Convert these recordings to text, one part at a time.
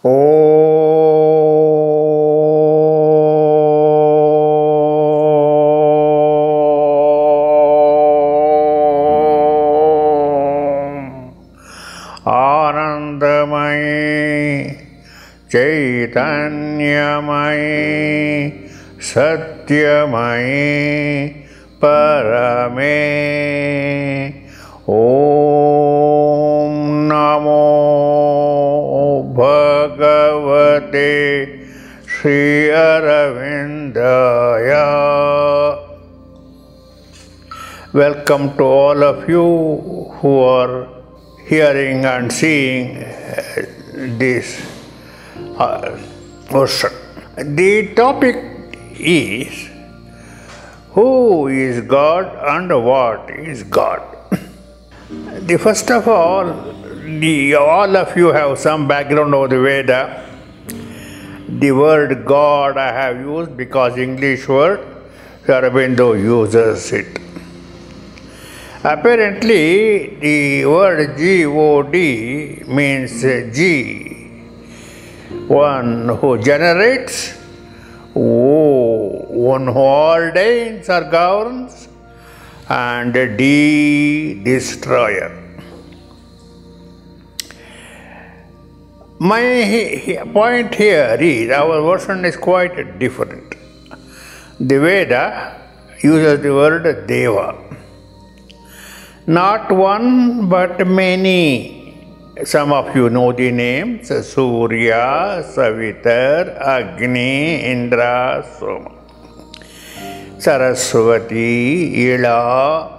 आनंदमयी चैतन्यमयी सत्यमयी परमे ॐ नमो भगवते Shri अरविंदाय। Welcome to all of you who are hearing and seeing this version. The topic is who is God and what is God. First of all, all of you have some background of the Veda. The word God I have used because English word Aurobindo uses it. Apparently, the word God means G, one who generates, one who ordains or governs, and D, destroyer. My point here is our version is quite different. The Veda uses the word Deva. Not one but many. Some of you know the names: Surya, Savitar, Agni, Indra, Soma, Saraswati, Ila,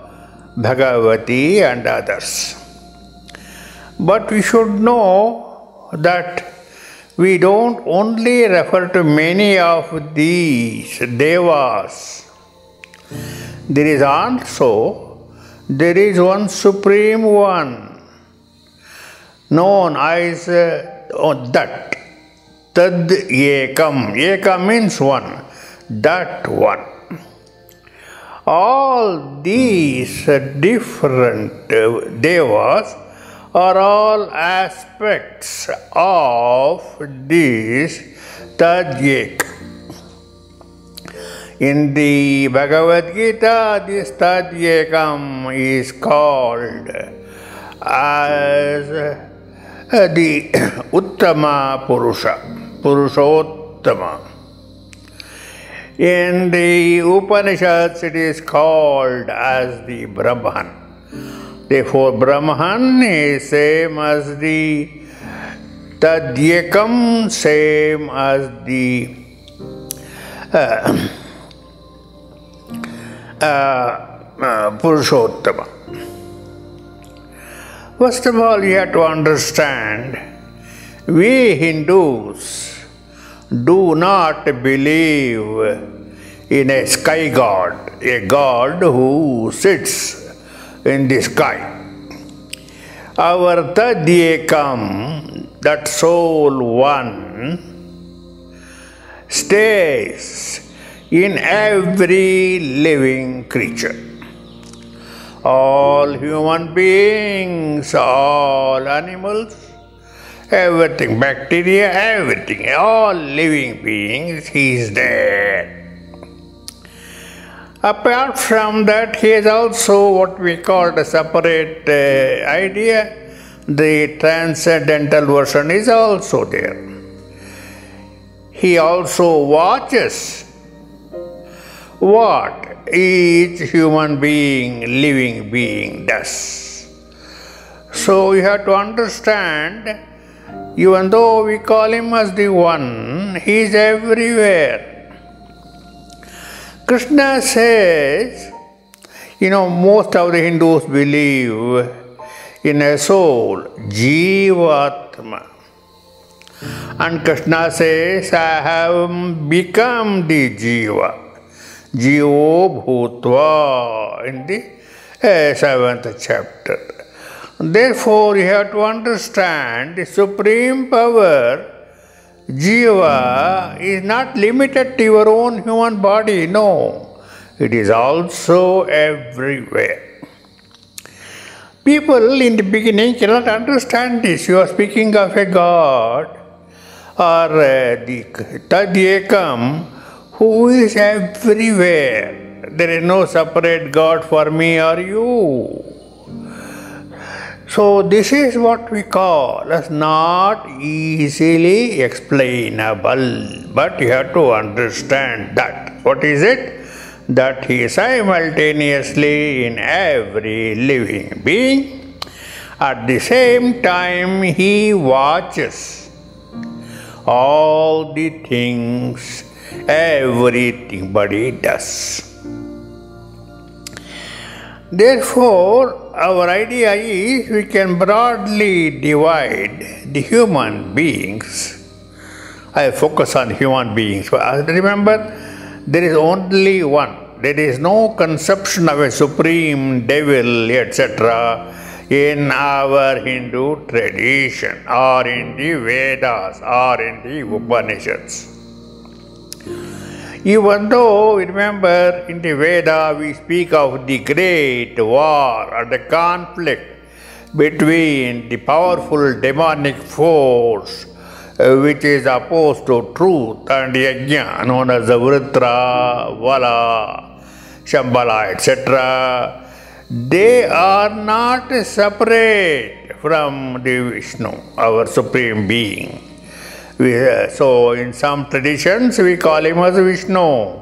Bhagavati and others. But we should know that we don't only refer to many of these Devas. There is one supreme one known as that. Tad Ekam. Ekam means one. That one. All these different Devas are all aspects of this Tadyek. In the Bhagavad Gita, this Tadyekam is called as the Uttama Purusha, Purushottama. In the Upanishads, it is called as the Brahman. Therefore, Brahman is same as the Tadyekam, same as the Purushottama. First of all, you have to understand, we Hindus do not believe in a sky god, a god who sits in the sky. Our Tadyekam, that soul one, stays in every living creature. All human beings, all animals, everything, bacteria, everything, all living beings, he is there. Apart from that, he is also what we call a separate idea. The transcendental version is also there. He also watches what each human being, living being does. So you have to understand, even though we call him as the one, he is everywhere. Krishna says, most of the Hindus believe in a soul, Jivatma. And Krishna says, I have become the Jiva. Jivo Bhutva in the 7th chapter. Therefore, you have to understand the supreme power, Jiva, is not limited to your own human body. No, it is also everywhere. People in the beginning cannot understand this. You are speaking of a God. or the Tadyekam, who is everywhere. There is no separate God for me or you. So this is what we call as not easily explainable, but you have to understand that. What is it? That he is simultaneously in every living being. At the same time, he watches all the things everybody does. Therefore, our idea is we can broadly divide the human beings. I focus on human beings. Remember, there is only one. There is no conception of a supreme devil, etc. in our Hindu tradition, or in the Vedas, or in the Upanishads. Even though, remember, in the Veda we speak of the great war or the conflict between the powerful demonic force which is opposed to truth and yajna, known as the Vritra, Vala, Shambhala, etc. They are not separate from the Vishnu, our Supreme Being. So in some traditions we call him as Vishnu,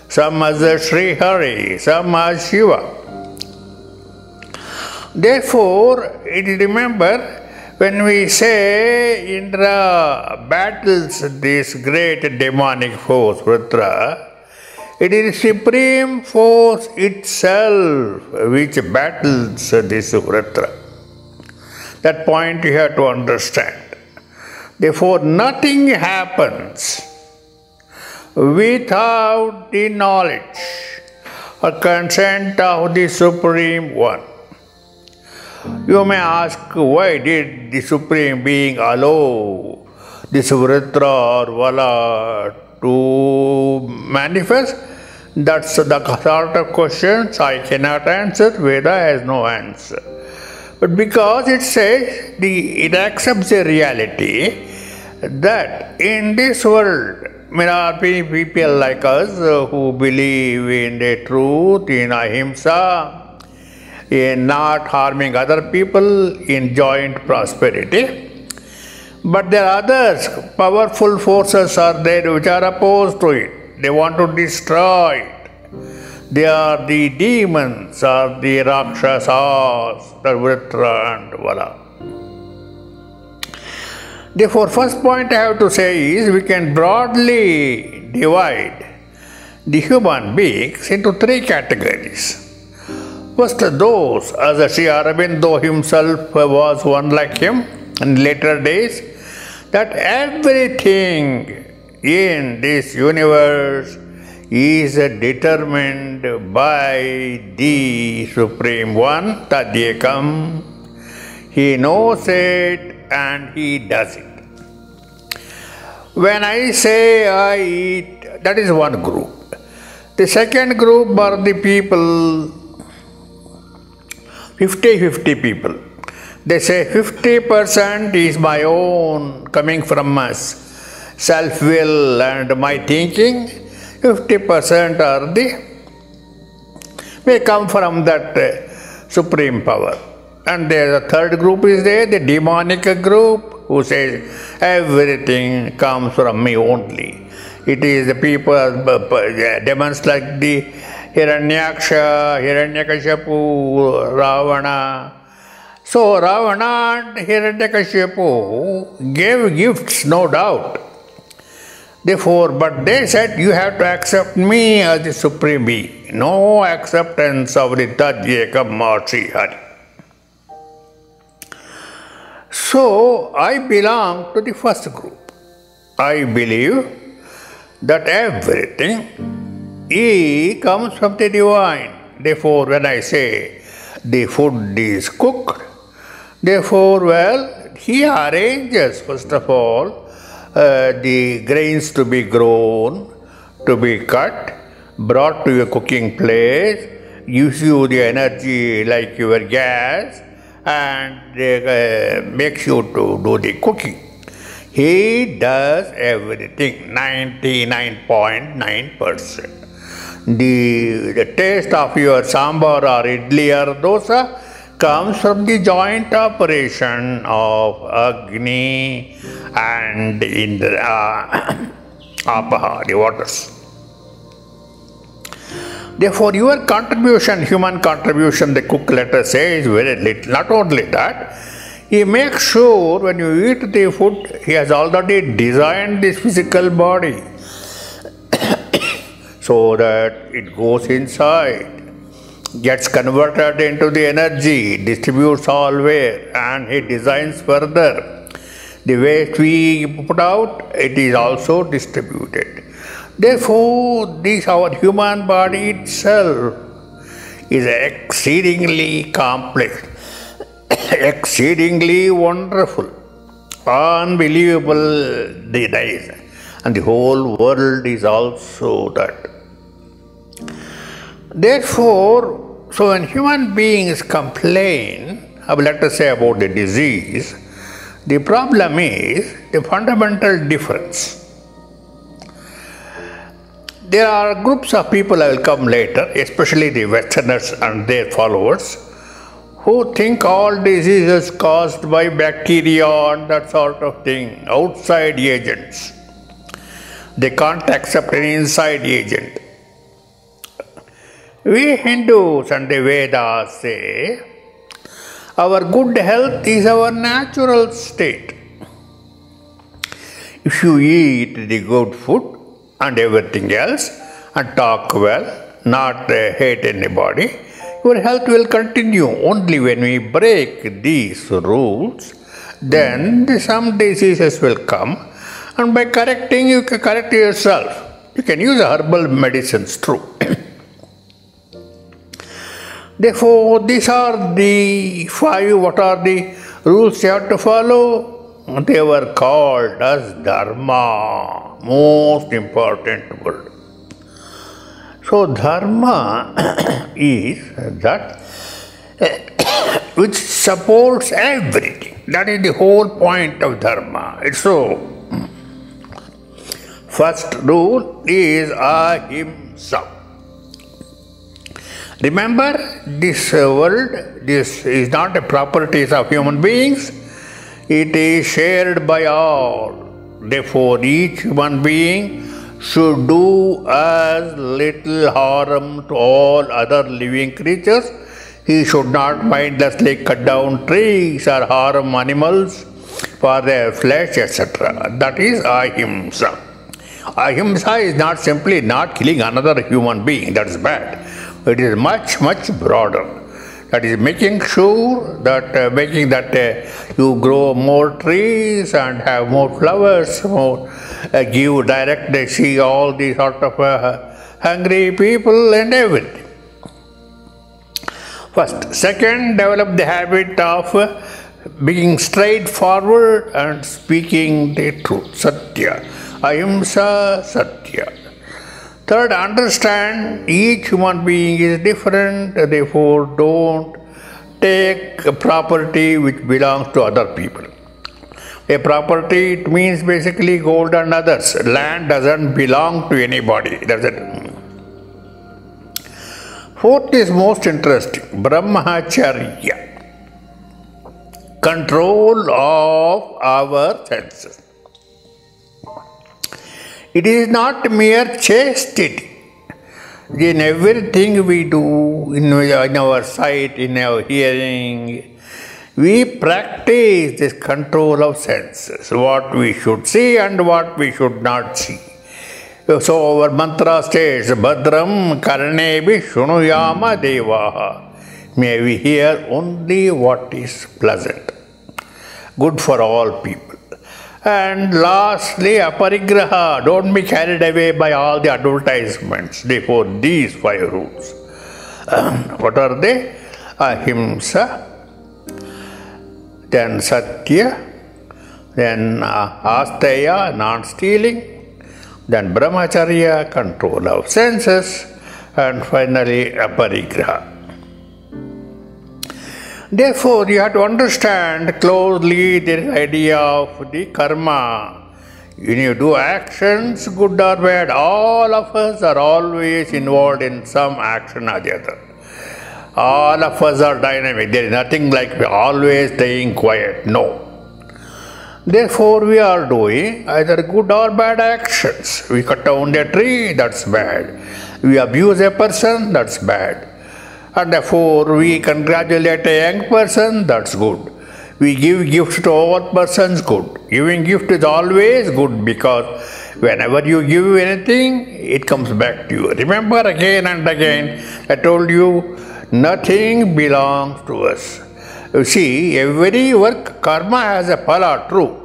some as Sri Hari, some as Shiva. Therefore, remember, when we say Indra battles this great demonic force, Vritra, it is supreme force itself which battles this Vritra. That point you have to understand. Therefore, nothing happens without the knowledge or consent of the Supreme One. You may ask, why did the Supreme Being allow this Vritra or Vala to manifest? That's the sort of questions I cannot answer. Veda has no answer. But because it says, it accepts the reality that in this world, there are many people like us who believe in the truth, in ahimsa, in not harming other people, in joint prosperity. But there are others, powerful forces are there which are opposed to it. They want to destroy it. They are the demons, or the Rakshasas, the Vritra and Vala. Therefore, first point I have to say is we can broadly divide the human beings into three categories. First, those, as Sri Aurobindo himself was one like him in later days, that everything in this universe is determined by the Supreme One, Tadyekam. He knows it and he does it. When I say I eat, that is one group. The second group are the people, 50-50 people. They say 50% is my own, coming from us, self-will and my thinking. 50% are may come from that supreme power. And the third group is there, the demonic group, who says everything comes from me only. It is the people, demons like the Hiranyaksha, Hiranyakashipu, Ravana. So Ravana and Hiranyakashipu gave gifts, no doubt. Therefore, but they said, you have to accept me as the Supreme Being. No acceptance of the Tadyekam or Sri Hari. So, I belong to the first group. I believe that everything comes from the divine. Therefore, when I say the food is cooked, therefore, well, he arranges, first of all, the grains to be grown, to be cut, brought to your cooking place, gives you the energy like your gas, and makes you to do the cooking. He does everything, 99.9%. The taste of your sambar or idli or dosa comes from the joint operation of Agni and Indra, Apaha, the waters. Therefore, your contribution, human contribution, the cook, let us say, is very little. Not only that, he makes sure when you eat the food, he has already designed this physical body so that it goes inside, gets converted into the energy, distributes all where, and he designs further. The waste we put out, it is also distributed. Therefore, this our human body itself is exceedingly complex, exceedingly wonderful, unbelievable days, and the whole world is also that. Therefore, so when human beings complain, let us say about the disease, the problem is the fundamental difference. There are groups of people, I will come later, especially the Westerners and their followers, who think all diseases caused by bacteria and that sort of thing, outside agents. They can't accept an inside agent. We Hindus and the Vedas say, our good health is our natural state. If you eat the good food and everything else and talk well, not hate anybody, your health will continue. Only when we break these rules, then some diseases will come, and by correcting, you can correct yourself. You can use herbal medicines too. Therefore, these are the 5, what are the rules you have to follow? They were called as Dharma, most important word. So, Dharma is that which supports everything. That is the whole point of Dharma. So, first rule is Ahimsa. Remember, this world, this is not a property of human beings. It is shared by all. Therefore, each human being should do as little harm to all other living creatures. He should not mindlessly cut down trees or harm animals for their flesh, etc. That is Ahimsa. Ahimsa is not simply not killing another human being. That is bad. It is much, much broader. That is making sure that you grow more trees and have more flowers, give direct, see all these sort of hungry people and everything. First. Second, develop the habit of being straightforward and speaking the truth. Satya. Ahimsa Satya. Third, understand each human being is different, therefore don't take property which belongs to other people. A property, it means basically gold and others. Land doesn't belong to anybody, does it? Fourth is most interesting, Brahmacharya. Control of our senses. It is not mere chastity. In everything we do, in our sight, in our hearing, we practice this control of senses, what we should see and what we should not see. So our mantra states, Bhadram Karnebi Shunuyama Devaha. May we hear only what is pleasant, good for all people. And lastly, aparigraha, don't be carried away by all the advertisements. Therefore, these 5 rules. What are they? Ahimsa, then Satya, then Asteya, non-stealing, then Brahmacharya, control of senses, and finally aparigraha. Therefore, you have to understand closely this idea of the karma. When you do actions, good or bad, all of us are always involved in some action or the other. All of us are dynamic. There is nothing like we always staying quiet. No. Therefore, we are doing either good or bad actions. We cut down a tree, that's bad. We abuse a person, that's bad. And therefore, we congratulate a young person, that's good. We give gifts to old persons, good. Giving gift is always good because whenever you give anything, it comes back to you. Remember again and again, I told you, nothing belongs to us. You see, every work, karma has a phala, true.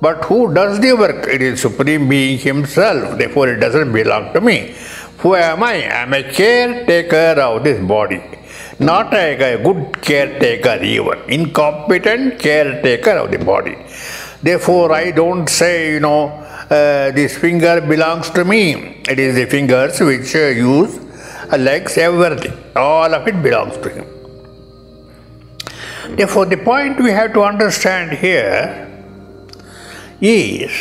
But who does the work? It is Supreme Being Himself. Therefore, it doesn't belong to me. Who am I? I am a caretaker of this body. Not a good caretaker even. Incompetent caretaker of the body. Therefore, I don't say, this finger belongs to me. It is the fingers which use legs, everything. All of it belongs to Him. Therefore, the point we have to understand here is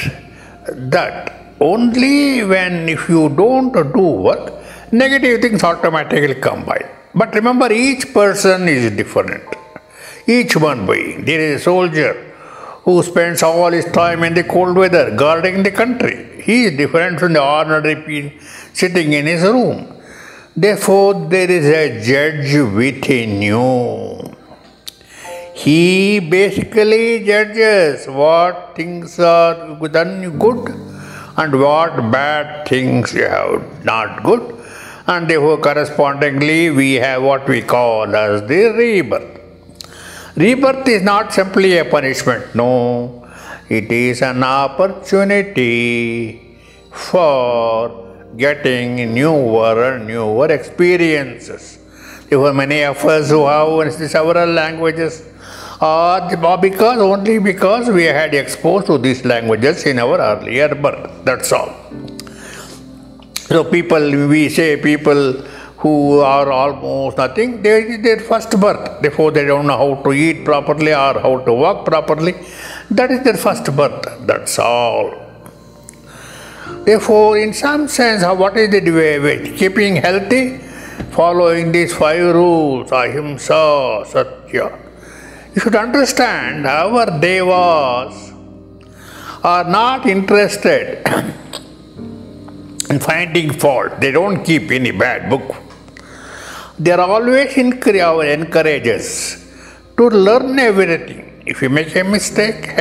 that only when if you don't do work, negative things automatically come by. But remember, each person is different. Each one being. There is a soldier who spends all his time in the cold weather guarding the country. He is different from the ordinary person sitting in his room. Therefore, there is a judge within you. He basically judges what things are done good and what bad things you have not good. And therefore, correspondingly, we have what we call as the rebirth. Rebirth is not simply a punishment, no. It is an opportunity for getting newer experiences. Therefore, many of us who have several languages are only because we had exposed to these languages in our earlier birth. That's all. So we say people who are almost nothing, they is their first birth. Therefore, they don't know how to eat properly or how to walk properly. That is their first birth. That's all. Therefore, in some sense, what is the way? Keeping healthy, following these 5 rules, ahimsa, satya. You should understand our devas are not interested in finding fault. They don't keep any bad book. They are always encourages to learn everything. If you make a mistake,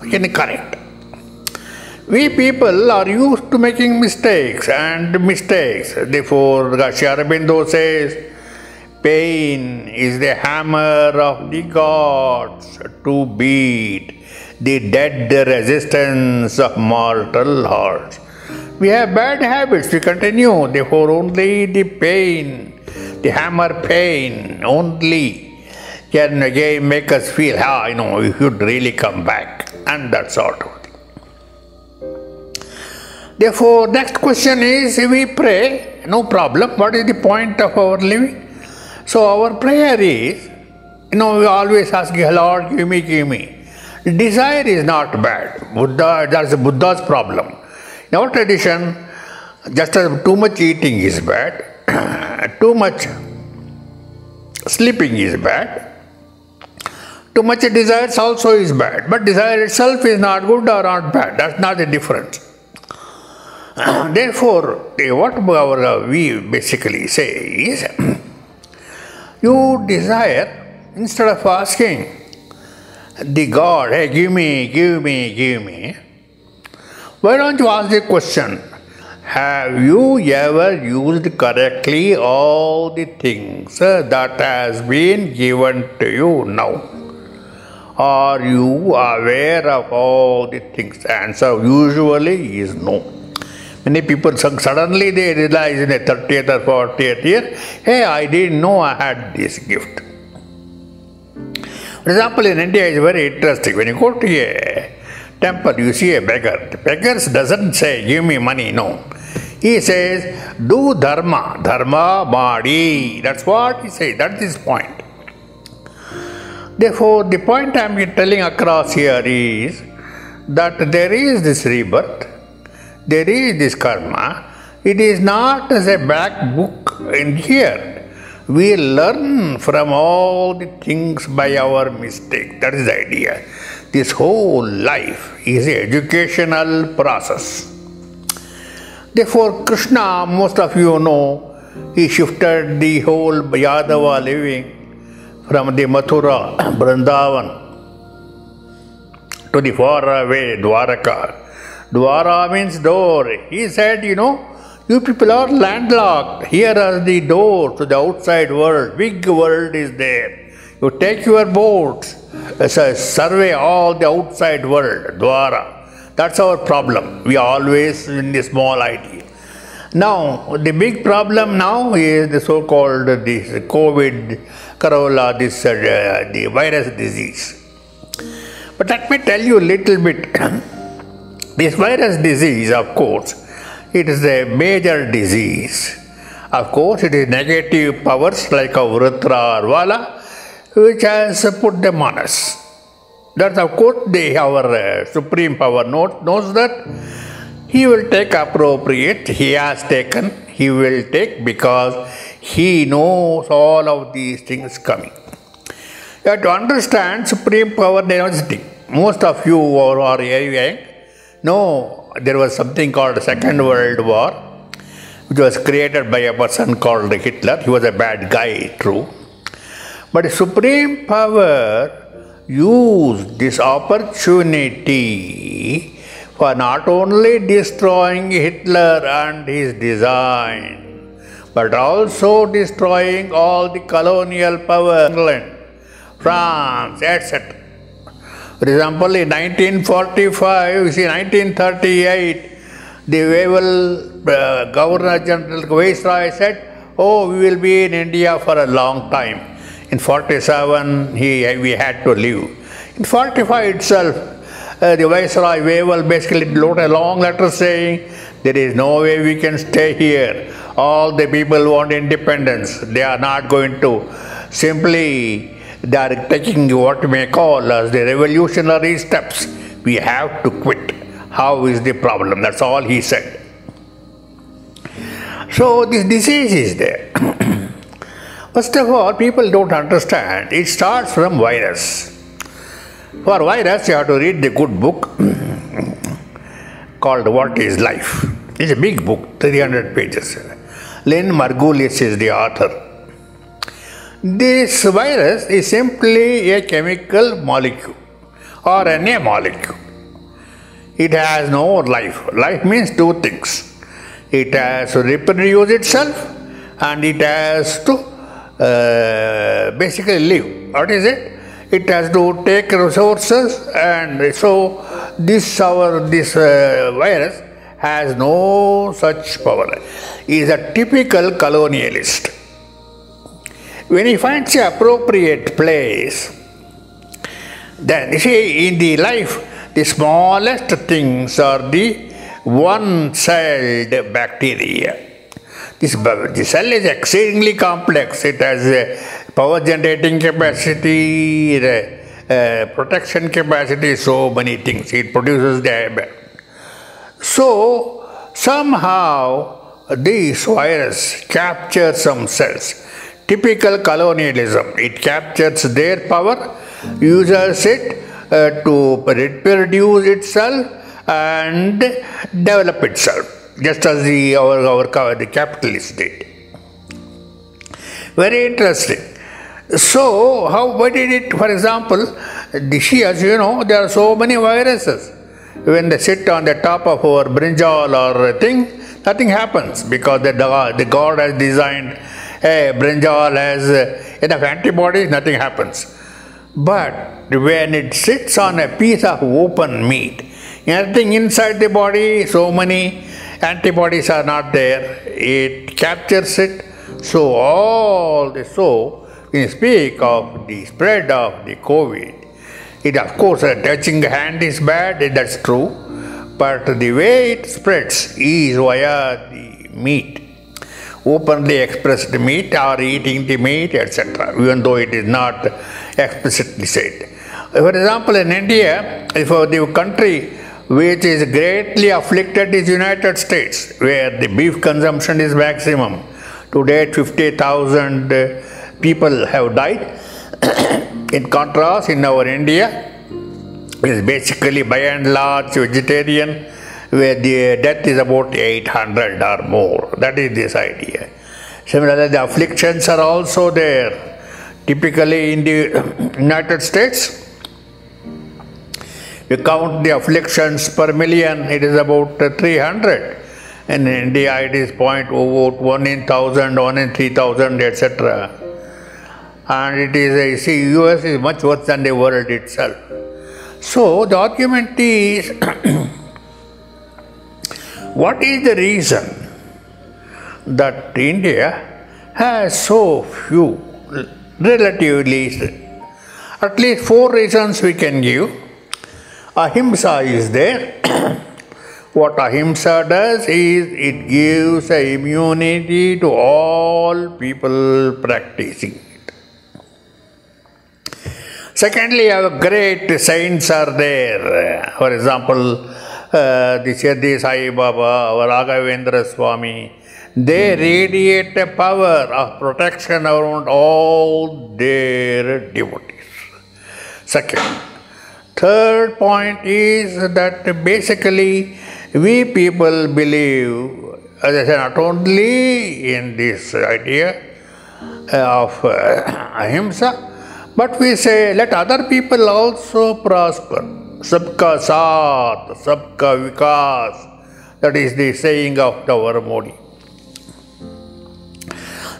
we can correct. We people are used to making mistakes. Therefore, Sri Aurobindo says, pain is the hammer of the gods to beat the dead resistance of mortal hearts. We have bad habits, we continue. Therefore, only the pain, the hammer pain, only can again make us feel, we should really come back. And that sort of thing. Therefore, next question is, we pray, no problem. What is the point of our living? So, our prayer is, we always ask, Lord, give me. Desire is not bad. That's Buddha's problem. In our tradition, just as too much eating is bad, too much sleeping is bad, too much desires also is bad. But desire itself is not good or not bad. That's not the difference. Therefore, what we basically say is, you desire, instead of asking the God, hey, give me, why don't you ask the question, have you ever used correctly all the things that has been given to you now? Are you aware of all the things? The answer usually is no. Many people suddenly they realize in the 30th or 40th year, hey, I didn't know I had this gift. For example, in India it's very interesting. When you go to a temple, you see a beggar. The beggar doesn't say, give me money, no. He says, do dharma, dharma badi. That's what he says, that's his point. Therefore, the point I am telling across here is that there is this rebirth, there is this karma. It is not as a black book in here. We learn from all the things by our mistake. That is the idea. This whole life is an educational process. Therefore, Krishna, most of you know, he shifted the whole Yadava living from the Mathura, Vrindavan, to the far away Dwaraka. Dwara means door. He said, you people are landlocked. Here are the doors to the outside world. Big world is there. You take your boats, survey all the outside world, Dwara. That's our problem. We are always in the small idea. Now, the big problem now is the so-called this COVID, Corona, the virus disease. But let me tell you a little bit. This virus disease, of course, it is a major disease. Of course, it is negative powers like a Vritra or Vala, which has put them on us. That, of course, our supreme power knows that. He will take appropriate, he has taken, he will take because he knows all of these things coming. You have to understand supreme power diversity. Most of you who are young know there was something called Second World War, which was created by a person called Hitler. He was a bad guy, true. But supreme power used this opportunity for not only destroying Hitler and his design, but also destroying all the colonial power, England, France, etc. For example, in 1945, 1938, the Wavell Governor General Viceroy said, "Oh, we will be in India for a long time." In 47, we had to leave. In 45 itself, the Viceroy Wavell basically wrote a long letter saying, "There is no way we can stay here. All the people want independence. They are not going to simply. They are taking what we may call as the revolutionary steps. We have to quit. How is the problem?" That's all he said. So this disease is there. First of all, people don't understand. It starts from virus. For virus, you have to read the good book called What is Life. It's a big book, 300 pages. Lynn Margulis is the author. This virus is simply a chemical molecule or RNA molecule. It has no life. Life means two things. It has to reproduce itself and it has to basically live. What is it? It has to take resources, and so this virus has no such power. He is a typical colonialist. When he finds an appropriate place, then you see in the life, the smallest things are the one-celled bacteria. The cell is exceedingly complex. It has a power generating capacity, protection capacity, so many things. It produces the So somehow this virus captures some cells. Typical colonialism. It captures their power, uses it to reproduce itself and develop itself, just as the capitalists did. Very interesting. So, why did it, for example, as you know, there are so many viruses. When they sit on the top of our brinjal or thing, nothing happens because the God has designed brinjal has enough antibodies, nothing happens. But when it sits on a piece of open meat, anything inside the body, so many antibodies are not there, it captures it. So when you speak of the spread of the COVID, it of course touching hand is bad, that's true, but the way it spreads is via the meat, openly expressed meat or eating the meat, etc. Even though it is not explicitly said. For example, in India, for the country which is greatly afflicted is United States, where the beef consumption is maximum. To date, 50,000 people have died. In contrast, in our India, it is basically by and large vegetarian, where the death is about 800 or more. That is this idea. Similarly, the afflictions are also there. Typically in the United States, you count the afflictions per million, it is about 300. In India, it is about 1 in 1,000, 1 in 3,000, etc. And it is, US is much worse than the world itself. So the argument is, what is the reason that India has so few, relatively, at least 4 reasons we can give. Ahimsa is there. What ahimsa does is it gives a immunity to all people practicing it. Secondly, our great saints are there. For example, the Shirdi Sai Baba or Raghavendra Swami. They radiate a power of protection around all their devotees. Second. Third point is that basically we people believe, as I said, not only in this idea of ahimsa, but we say let other people also prosper. Sabka saath, sabka vikas. That is the saying of our Modi.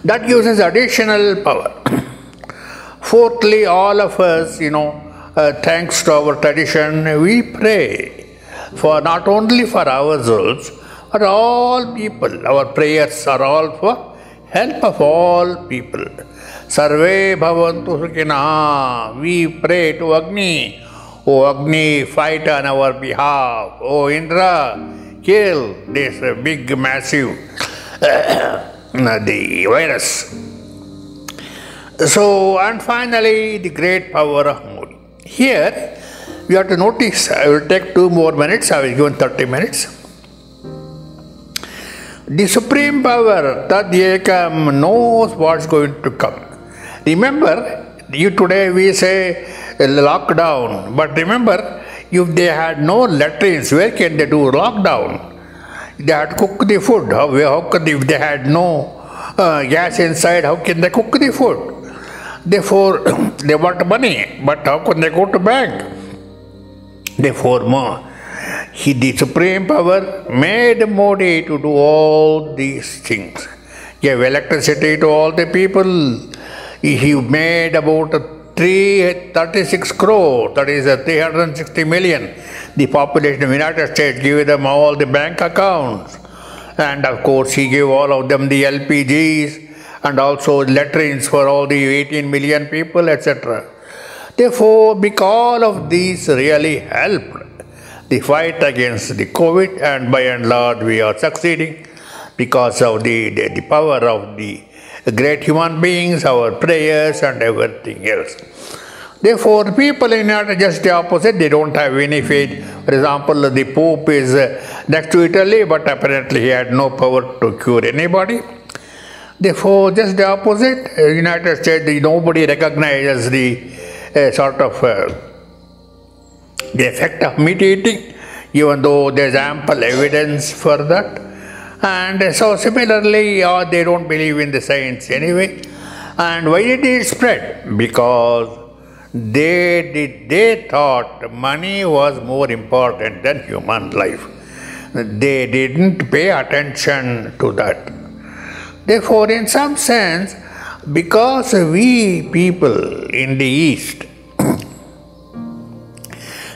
That gives us additional power. Fourthly, all of us, thanks to our tradition, we pray for not only for ourselves, but all people. Our prayers are all for help of all people. Sarve bhavantu sukhina. We pray to Agni. O Agni, fight on our behalf. O Indra, kill this big, massive the virus. So, and finally, the great power of Modi. Here, you have to notice, I will take 2 more minutes, I will give 30 minutes. The supreme power, Tad Ekam, knows what's going to come. Remember, today we say lockdown, but remember, if they had no latrines, where can they do lockdown? They had to cook the food. If they had no gas inside, how can they cook the food? Therefore, they want money, but how can they go to bank? Therefore, the supreme power made Modi to do all these things. He gave electricity to all the people. He made about 36 crore, that is 360 million. The population of the United States gave them all the bank accounts. And of course, he gave all of them the LPGs and also latrines for all the 18 million people, etc. Therefore, because of these really helped the fight against the COVID, and by and large we are succeeding because of the power of the great human beings, our prayers and everything else. Therefore, people in India are just the opposite. They don't have any faith. For example, the Pope is next to Italy, but apparently he had no power to cure anybody. Therefore, just the opposite. United States, nobody recognizes the the effect of meat eating, even though there is ample evidence for that. And so similarly, they don't believe in the science anyway. And why did it spread? Because they thought money was more important than human life. They didn't pay attention to that. Therefore, in some sense, because we people in the East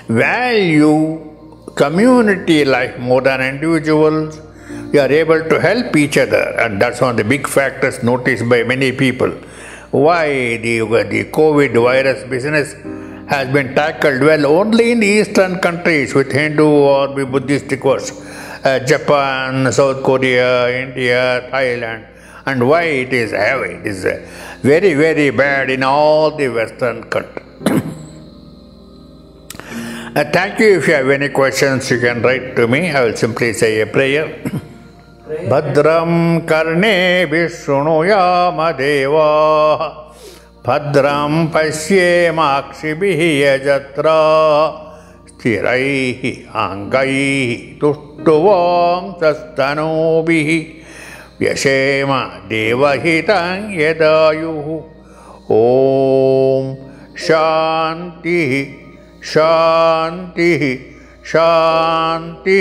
value community life more than individuals, we are able to help each other, and that's one of the big factors noticed by many people. Why the COVID virus business has been tackled well only in the eastern countries with Hindu or Buddhistic words, Japan, South Korea, India, Thailand. and why it is heavy. It is very, very bad in all the Western countries. Thank you. If you have any questions, you can write to me. I will simply say a prayer. Bhadram karne vishunuyama deva Bhadram pasyemakshibhi yajatra Sthiraihi angaihi tushtuvam sastanubhi Vyashema devahitam yadayuhu Om Shanti Shanti Shanti